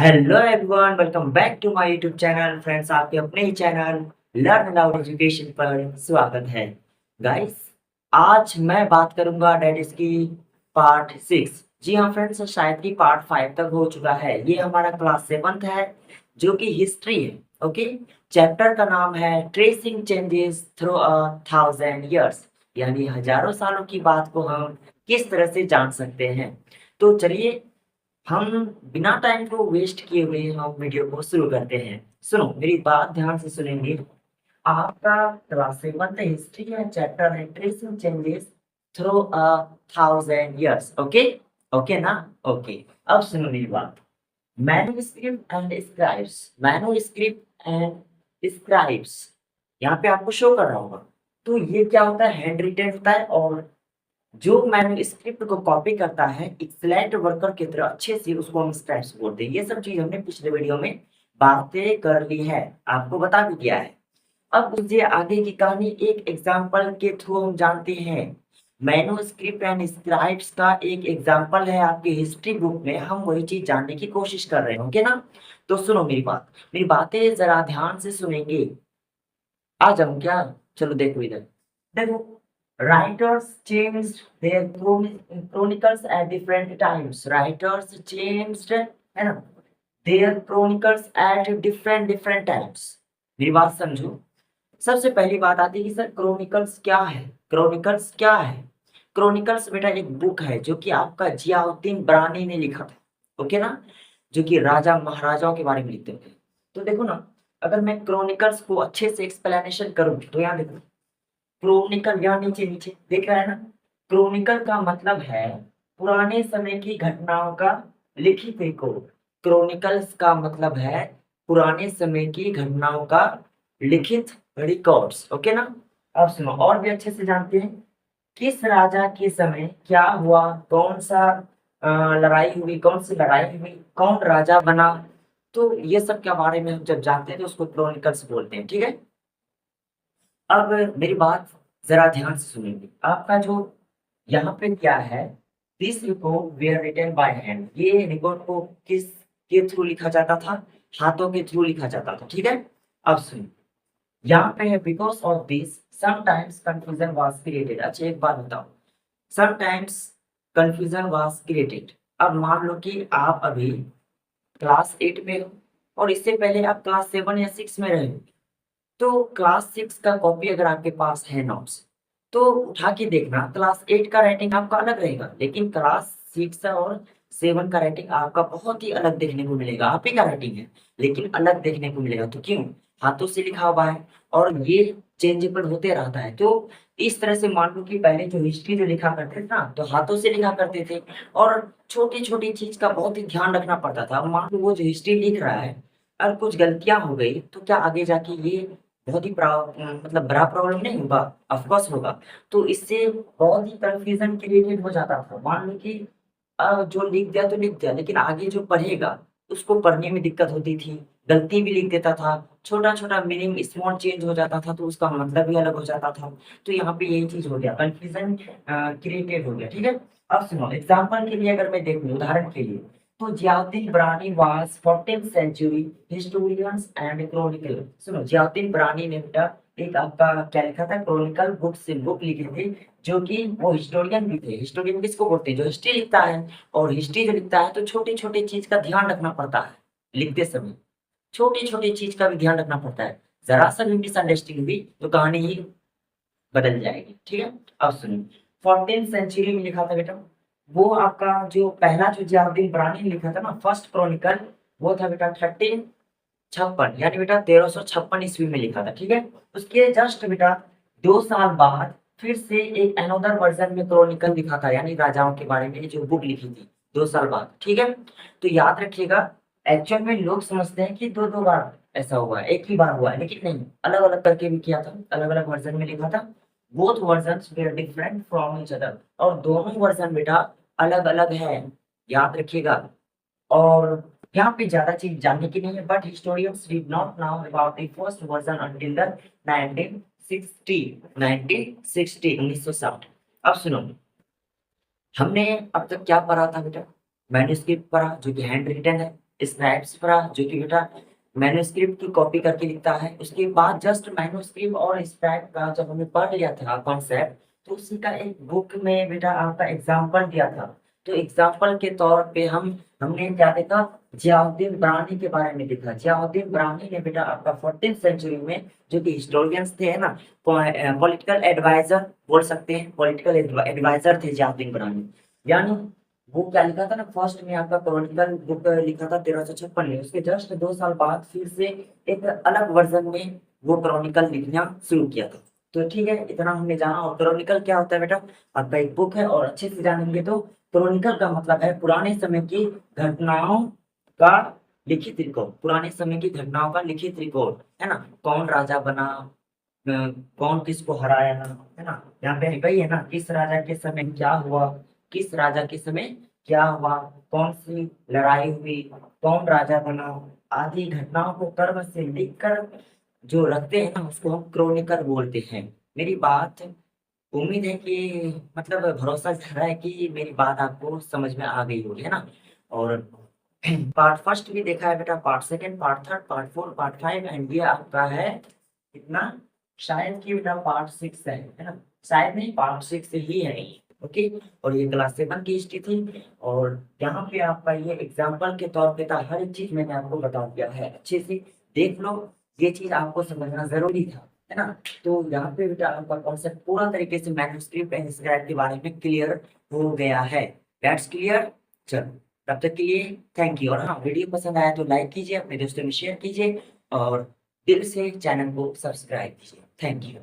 Hello everyone, welcome back to my YouTube channel. Friends, आपके अपने ही चैनल लर्न अलाउड एजुकेशन पर स्वागत है। गाइस, आज मैं बात करूंगा डेट इज की पार्ट 6। जी हाँ फ्रेंड्स, शायद कि पार्ट 5 तक हो चुका है। ये हमारा क्लास 7th है जो कि हिस्ट्री है। ओके, चैप्टर का नाम है ट्रेसिंग चेंजेस थ्रू 1000 years, यानी हजारों सालों की बात को हम किस तरह से जान सकते हैं। तो चलिए, हम बिना टाइम को वेस्ट किए हुए हम वीडियो को शुरू करते हैं। सुनो, मेरी बात ध्यान से सुनेंगे। आपका क्लास 7 हिस्ट्री है, चैप्टर है tracing changes through 1000 years। Okay, okay ना? ओके, अब सुनो मेरी बात। Manuscript and scribes, manuscript and scribes, यहाँ पे आपको शो कर रहा होगा। तो ये क्या होता है? हैंड रिटेन होता है, और जो मैन्युस्क्रिप्ट को कॉपी करता है एक्सीलेंट वर्कर की तरह अच्छे से, उसको हम स्क्राइब्स बोलते हैं। ये सब चीज हमने पिछले वीडियो में बातें कर ली है, आपको बता भी दिया है। अब मुझे आगे की कहानी एक एग्जांपल के थ्रू हम जानते हैं। मैन्युस्क्रिप्ट एंड स्क्राइब्स का एक एग्जांपल है आपकी हिस्ट्री बुक में, हम वही चीज जानने की कोशिश कर रहे हैं। ओके ना? तो सुनो मेरी बात, मेरी बातें जरा ध्यान से सुनेंगे। आ जाऊं क्या? चलो देखो इधर, देखो। Writers changed their chronicles at different times. Writers changed, है ना, their chronicles at different times. मेरी बात समझो। सबसे पहली बात आती है कि सर क्रोनिकल्स क्या है? क्रोनिकल्स क्या है? क्रोनिकल्स बेटा एक बुक है जो कि आपका जियाउद्दीन बरानी ने लिखा था। ओके ना? जो कि राजा महाराजाओं के बारे में लिखते थे। तो देखो ना, अगर मैं क्रोनिकल्स को अच्छे से एक्सप्लेनेशन करूं तो यहाँ देखो, क्रोनिकल यहाँ नीचे नीचे देख रहा है ना? क्रोनिकल का मतलब है पुराने समय की घटनाओं का लिखित रिकॉर्ड। क्रोनिकल्स का मतलब है पुराने समय की घटनाओं का लिखित रिकॉर्ड्स। ओके ना? अब सुनो, और भी अच्छे से जानते हैं किस राजा के समय क्या हुआ, कौन सा लड़ाई हुई, कौन सी लड़ाई हुई, कौन राजा बना। तो ये सब के बारे में हम जब जानते हैं तो उसको क्रोनिकल्स बोलते हैं। ठीक है? अब मेरी बात जरा ध्यान से सुनेंगे। आपका जो यहाँ पे क्या है, this report were written by hand, ये रिपोर्ट को किस के थ्रू लिखा जाता था? हाथों के थ्रू लिखा जाता था। ठीक है? अब सुनिए, यहाँ पे है because of this sometimes confusion was created. अच्छा एक बात बताओ, समटाइम्स कंफ्यूजन वाज क्रिएटेड। अब मान लो कि आप अभी क्लास 8 में हो और इससे पहले आप क्लास 7 या 6 में रहे हो। तो क्लास 6 का कॉपी अगर आपके पास है नोट्स, तो उठा के देखना, क्लास 8 का राइटिंग आपका अलग रहेगा, लेकिन क्लास 6 और 7 का राइटिंग आपका बहुत ही अलग देखने को मिलेगा। आप ही का राइटिंग है लेकिन अलग देखने को मिलेगा। तो क्यों? हाथों से लिखा हुआ है और ये चेंजेबल होते रहता है। तो इस तरह से मान लो कि पहले जो हिस्ट्री जो लिखा करते थे ना, तो हाथों से लिखा करते थे और छोटी छोटी चीज का बहुत ही ध्यान रखना पड़ता था। अब मान लो वो जो हिस्ट्री लिख रहा है और कुछ गलतियां हो गई, तो क्या आगे जाके ये बहुत ही मतलब बड़ा प्रॉब्लम नहीं होगा? ऑफ कोर्स होगा। तो इससे बहुत ही कंफ्यूजन क्रिएटेड हो जाता था। मान लो कि जो लिख दिया तो लिख दिया, लेकिन आगे जो पढ़ेगा उसको पढ़ने में दिक्कत होती थी, गलती भी लिख देता था, छोटा-छोटा मीनिंग स्मॉल चेंज हो जाता था, तो उसका मतलब भी अलग हो जाता था। तो यहाँ पे यही चीज़ हो गया, कंफ्यूजन क्रिएटेड हो गया। ठीक है? अब सुनो, एग्ज़ाम्पल के लिए अगर मैं देखूँ, उदाहरण के लिए, तो Ziauddin Barani was 14th century historians and chronicle. सुनो, जियाउद्दीन बरानी ने बेटा एक आपका क्या लिखा था? क्रॉनिकल बुक लिखी थी, जो कि वो हिस्टोरियन भी थे। हिस्टोरियन किसको बोलते हैं? जो हिस्ट्री लिखता है। और हिस्ट्री जो लिखता है तो छोटी-छोटी चीज़ का ध्यान रखना पड़ता है लिखते समय। छोटी-छोटी चीज़ का भी ध्यान रखना पड़ता है। ज़रा-सा भी मिसअंडरस्टैंडिंग हुई तो कहानी ही बदल जाएगी। ठीक है? अब सुनिए, 14th सेंचुरी में लिखा था बेटा, वो आपका जो पहला जो जियाउद्दीन बरानी ने लिखा था ना, फर्स्ट क्रॉनिकल, वो था बेटा 1356, यानी बेटा 1356 ईस्वी में लिखा था। ठीक है? उसके जस्ट बेटा 2 साल बाद फिर से एक अनदर वर्ज़न में क्रॉनिकल लिखा था, यानी राजाओं के बारे में जो बुक लिखी थी 2 साल बाद। ठीक है? तो याद रखिएगा, एक्चुअल में लोग समझते हैं कि 2-2 बार ऐसा हुआ है, एक ही बार हुआ है, लेकिन नहीं, अलग-अलग करके भी किया था, अलग-अलग वर्ज़न में लिखा था। Both versions were different from each other, और दोनों वर्जन बेटा अलग-अलग है, याद रखिएगा। और यहाँ पे ज़्यादा चीज़ जानने की नहीं है, but historians did not know about the first version until the 1960 1960 1960। अब सुनो, हमने अब तक क्या पढ़ा था बेटा? मैन्युस्क्रिप्ट पढ़ा जो कि हैंड रिटन है। स्क्राइब्सरा जो कि बेटा मैन्युस्क्रिप्ट की कॉपी करके लिखता है। उसके बाद जस्ट मैन्युस्क्रिप्ट और स्क्राइब का जब हमने पढ़ लिया था कॉन्सेप्ट, तो उसी का एक बुक में बेटा आपका एग्जाम्पल दिया था। तो एग्जाम्पल के तौर पे हमने क्या देखा, जियाउद्दीन बरानी के बारे में देखा। जियाउद्दीन बरानी ने बेटा आपका 14th सेंचुरी में, जो कि हिस्टोरियंस थे, है ना, पॉलिटिकल एडवाइजर बोल सकते हैं, पॉलिटिकल एडवाइजर थे जियाउद्दीन बरानी। यानी वो क्या लिखा था ना, फर्स्ट में आपका क्रॉनिकल बुक लिखा था 1356 में। उसके जस्ट 2 साल बाद फिर से एक अलग वर्जन में वो क्रॉनिकल लिखना शुरू किया था। तो ठीक है, इतना हमने जाना। और क्रॉनिकल क्या होता है बेटा, आपका एक बुक है, और अच्छे से जानेंगे तो क्रॉनिकल का मतलब है पुराने समय की घटनाओं का लिखित रिकॉर्ड। पुराने समय की घटनाओं का लिखित रिकॉर्ड, है ना। कौन राजा बना, कौन किसको हराया, है ना। यहाँ पे वही है ना, किस राजा के समय क्या हुआ, किस राजा के समय क्या हुआ, कौन सी लड़ाई हुई, कौन राजा बना, आदि घटनाओं को कर्म से लिखकर जो रखते हैं ना, उसको हम क्रोनिकल बोलते हैं। मेरी बात, उम्मीद है कि मतलब भरोसा कर रहा है कि मेरी बात आपको समझ में आ गई होगी, है ना। और पार्ट फर्स्ट भी देखा है बेटा, part second, part third, part four, part five, and ये आपका है कितना, शायद कि बेटा पार्ट सिक्स है ना। शायद नहीं, पार्ट सिक्स ही है। ओके। और ये क्लास 7 की हिस्ट्री थी। और यहाँ पे आपका ये एग्जाम्पल के तौर पे था, हर एक चीज मैंने आपको बता दिया है, अच्छे से देख लो। ये चीज आपको समझना जरूरी था, है ना। तो यहाँ पे बेटा आपका कॉन्सेप्ट पूरा तरीके से मैन्युस्क्रिप्ट एंड स्क्राइब के बारे में क्लियर हो गया है। That's clear. चलो, तब तक के लिए थैंक यू। और हाँ, वीडियो पसंद आया तो लाइक कीजिए, अपने दोस्तों में शेयर कीजिए, और दिल से चैनल को सब्सक्राइब कीजिए। Thank you.